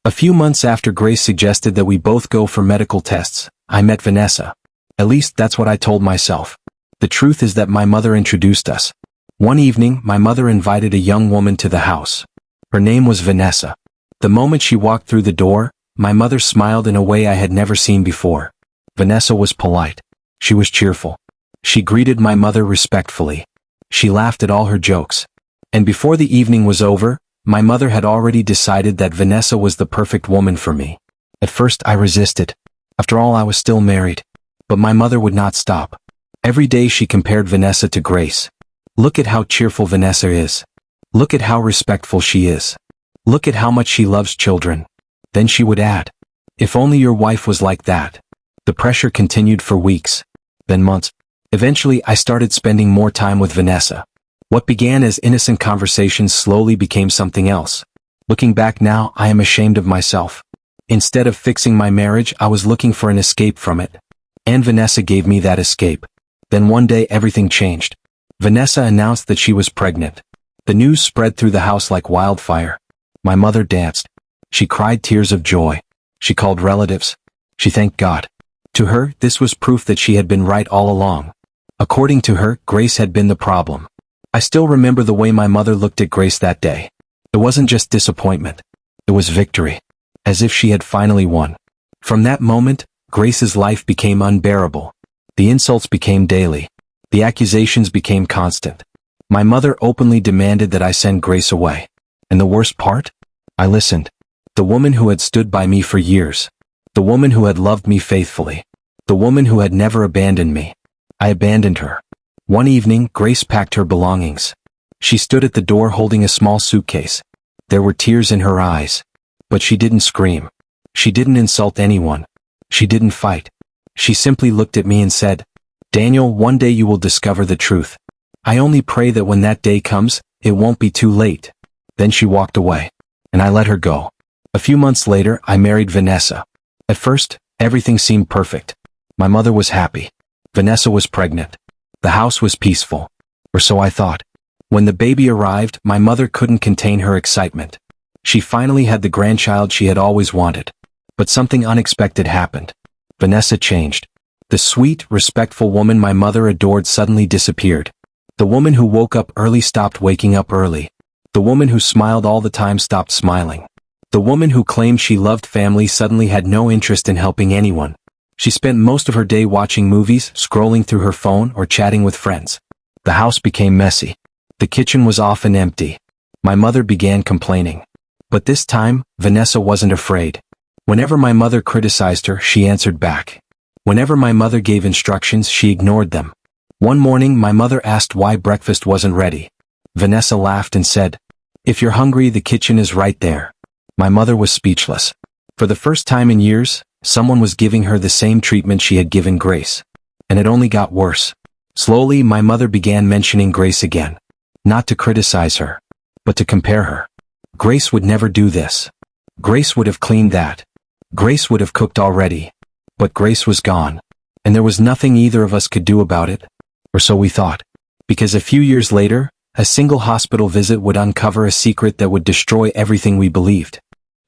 A few months after Grace suggested that we both go for medical tests, I met Vanessa. At least that's what I told myself. The truth is that my mother introduced us. One evening, my mother invited a young woman to the house. Her name was Vanessa. The moment she walked through the door, my mother smiled in a way I had never seen before. Vanessa was polite. She was cheerful. She greeted my mother respectfully. She laughed at all her jokes. And before the evening was over, my mother had already decided that Vanessa was the perfect woman for me. At first I resisted. After all, I was still married. But my mother would not stop. Every day she compared Vanessa to Grace. Look at how cheerful Vanessa is. Look at how respectful she is. Look at how much she loves children. Then she would add, if only your wife was like that. The pressure continued for weeks, then months. Eventually I started spending more time with Vanessa. What began as innocent conversations slowly became something else. Looking back now, I am ashamed of myself. Instead of fixing my marriage, I was looking for an escape from it. And Vanessa gave me that escape. Then one day everything changed. Vanessa announced that she was pregnant. The news spread through the house like wildfire. My mother danced. She cried tears of joy. She called relatives. She thanked God. To her, this was proof that she had been right all along. According to her, Grace had been the problem. I still remember the way my mother looked at Grace that day. It wasn't just disappointment. It was victory. As if she had finally won. From that moment, Grace's life became unbearable. The insults became daily. The accusations became constant. My mother openly demanded that I send Grace away. And the worst part? I listened. The woman who had stood by me for years. The woman who had loved me faithfully. The woman who had never abandoned me. I abandoned her. One evening, Grace packed her belongings. She stood at the door holding a small suitcase. There were tears in her eyes. But she didn't scream. She didn't insult anyone. She didn't fight. She simply looked at me and said, Daniel, one day you will discover the truth. I only pray that when that day comes, it won't be too late. Then she walked away. And I let her go. A few months later, I married Vanessa. At first, everything seemed perfect. My mother was happy. Vanessa was pregnant. The house was peaceful. Or so I thought. When the baby arrived, my mother couldn't contain her excitement. She finally had the grandchild she had always wanted. But something unexpected happened. Vanessa changed. The sweet, respectful woman my mother adored suddenly disappeared. The woman who woke up early stopped waking up early. The woman who smiled all the time stopped smiling. The woman who claimed she loved family suddenly had no interest in helping anyone. She spent most of her day watching movies, scrolling through her phone, or chatting with friends. The house became messy. The kitchen was often empty. My mother began complaining. But this time, Vanessa wasn't afraid. Whenever my mother criticized her, she answered back. Whenever my mother gave instructions, she ignored them. One morning, my mother asked why breakfast wasn't ready. Vanessa laughed and said, If you're hungry, the kitchen is right there. My mother was speechless. For the first time in years, someone was giving her the same treatment she had given Grace. And it only got worse. Slowly, my mother began mentioning Grace again. Not to criticize her, but to compare her. Grace would never do this. Grace would have cleaned that. Grace would have cooked already. But Grace was gone. And there was nothing either of us could do about it. Or so we thought. Because a few years later, a single hospital visit would uncover a secret that would destroy everything we believed.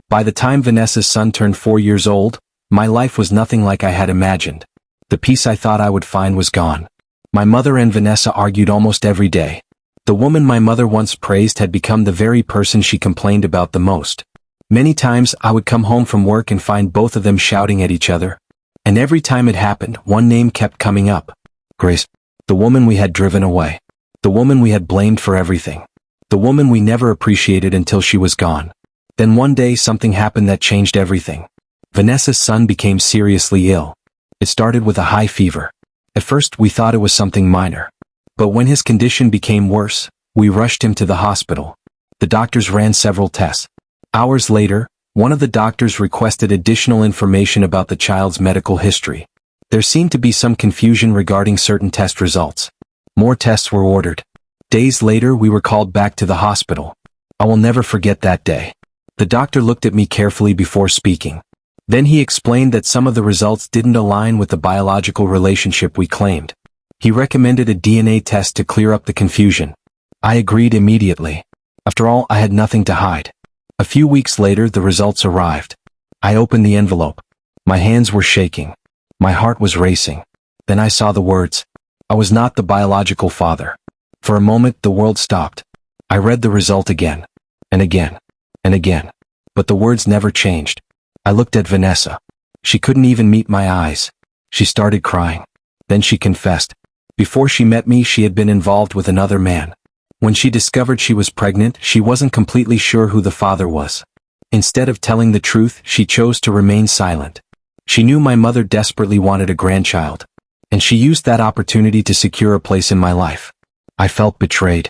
By the time Vanessa's son turned 4 years old, my life was nothing like I had imagined. The peace I thought I would find was gone. My mother and Vanessa argued almost every day. The woman my mother once praised had become the very person she complained about the most. Many times I would come home from work and find both of them shouting at each other. And every time it happened, one name kept coming up. Grace. The woman we had driven away. The woman we had blamed for everything. The woman we never appreciated until she was gone. Then one day something happened that changed everything. Vanessa's son became seriously ill. It started with a high fever. At first we thought it was something minor. But when his condition became worse, we rushed him to the hospital. The doctors ran several tests. Hours later, one of the doctors requested additional information about the child's medical history. There seemed to be some confusion regarding certain test results. More tests were ordered. Days later we were called back to the hospital. I will never forget that day. The doctor looked at me carefully before speaking. Then he explained that some of the results didn't align with the biological relationship we claimed. He recommended a DNA test to clear up the confusion. I agreed immediately. After all, I had nothing to hide. A few weeks later, the results arrived. I opened the envelope. My hands were shaking. My heart was racing. Then I saw the words. I was not the biological father. For a moment, the world stopped. I read the result again, and again, and again. But the words never changed. I looked at Vanessa. She couldn't even meet my eyes. She started crying. Then she confessed. Before she met me, she had been involved with another man. When she discovered she was pregnant, she wasn't completely sure who the father was. Instead of telling the truth, she chose to remain silent. She knew my mother desperately wanted a grandchild, and she used that opportunity to secure a place in my life. I felt betrayed.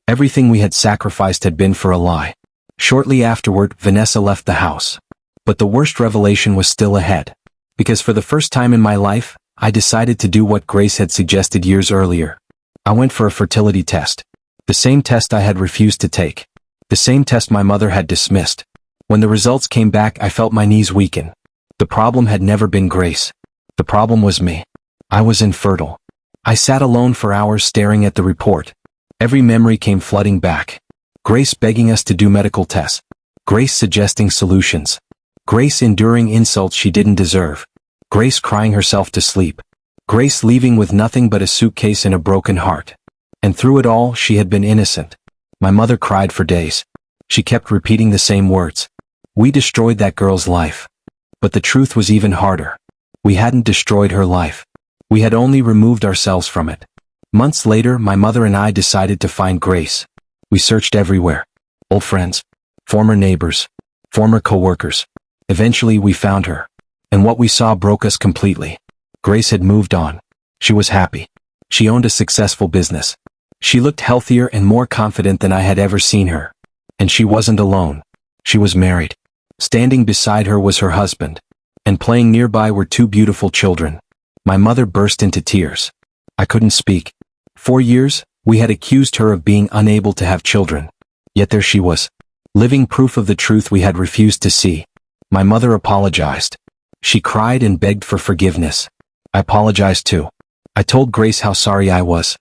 Everything we had sacrificed had been for a lie. Shortly afterward, Vanessa left the house. But the worst revelation was still ahead. Because for the first time in my life, I decided to do what Grace had suggested years earlier. I went for a fertility test. The same test I had refused to take. The same test my mother had dismissed. When the results came back, I felt my knees weaken. The problem had never been Grace. The problem was me. I was infertile. I sat alone for hours staring at the report. Every memory came flooding back. Grace begging us to do medical tests. Grace suggesting solutions. Grace enduring insults she didn't deserve. Grace crying herself to sleep. Grace leaving with nothing but a suitcase and a broken heart. And through it all, she had been innocent. My mother cried for days. She kept repeating the same words. We destroyed that girl's life. But the truth was even harder. We hadn't destroyed her life. We had only removed ourselves from it. Months later, my mother and I decided to find Grace. We searched everywhere. Old friends, former neighbors, former co-workers. Eventually, we found her. And what we saw broke us completely. Grace had moved on. She was happy. She owned a successful business. She looked healthier and more confident than I had ever seen her. And she wasn't alone. She was married. Standing beside her was her husband. And playing nearby were two beautiful children. My mother burst into tears. I couldn't speak. For years, we had accused her of being unable to have children. Yet there she was, living proof of the truth we had refused to see. My mother apologized. She cried and begged for forgiveness. I apologized too. I told Grace how sorry I was.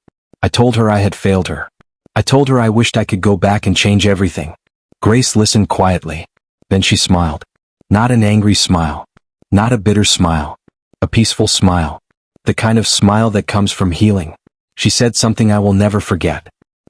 I told her I had failed her. I told her I wished I could go back and change everything. Grace listened quietly. Then she smiled. Not an angry smile. Not a bitter smile. A peaceful smile. The kind of smile that comes from healing. She said something I will never forget.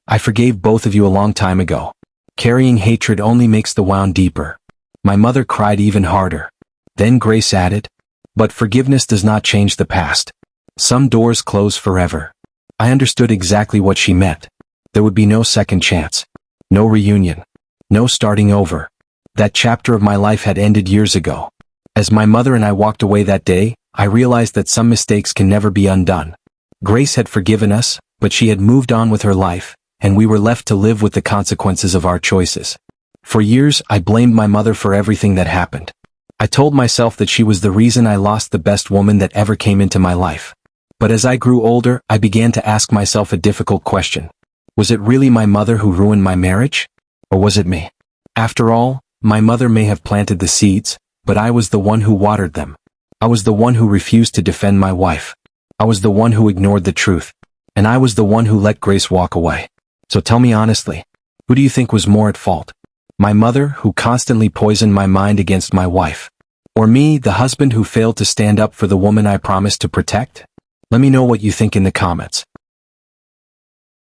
I forgave both of you a long time ago. Carrying hatred only makes the wound deeper. My mother cried even harder. Then Grace added, but forgiveness does not change the past. Some doors close forever. I understood exactly what she meant. There would be no second chance. No reunion. No starting over. That chapter of my life had ended years ago. As my mother and I walked away that day, I realized that some mistakes can never be undone. Grace had forgiven us, but she had moved on with her life, and we were left to live with the consequences of our choices. For years, I blamed my mother for everything that happened. I told myself that she was the reason I lost the best woman that ever came into my life. But as I grew older, I began to ask myself a difficult question. Was it really my mother who ruined my marriage? Or was it me? After all, my mother may have planted the seeds, but I was the one who watered them. I was the one who refused to defend my wife. I was the one who ignored the truth. And I was the one who let Grace walk away. So tell me honestly, who do you think was more at fault? My mother, who constantly poisoned my mind against my wife? Or me, the husband who failed to stand up for the woman I promised to protect? Let me know what you think in the comments.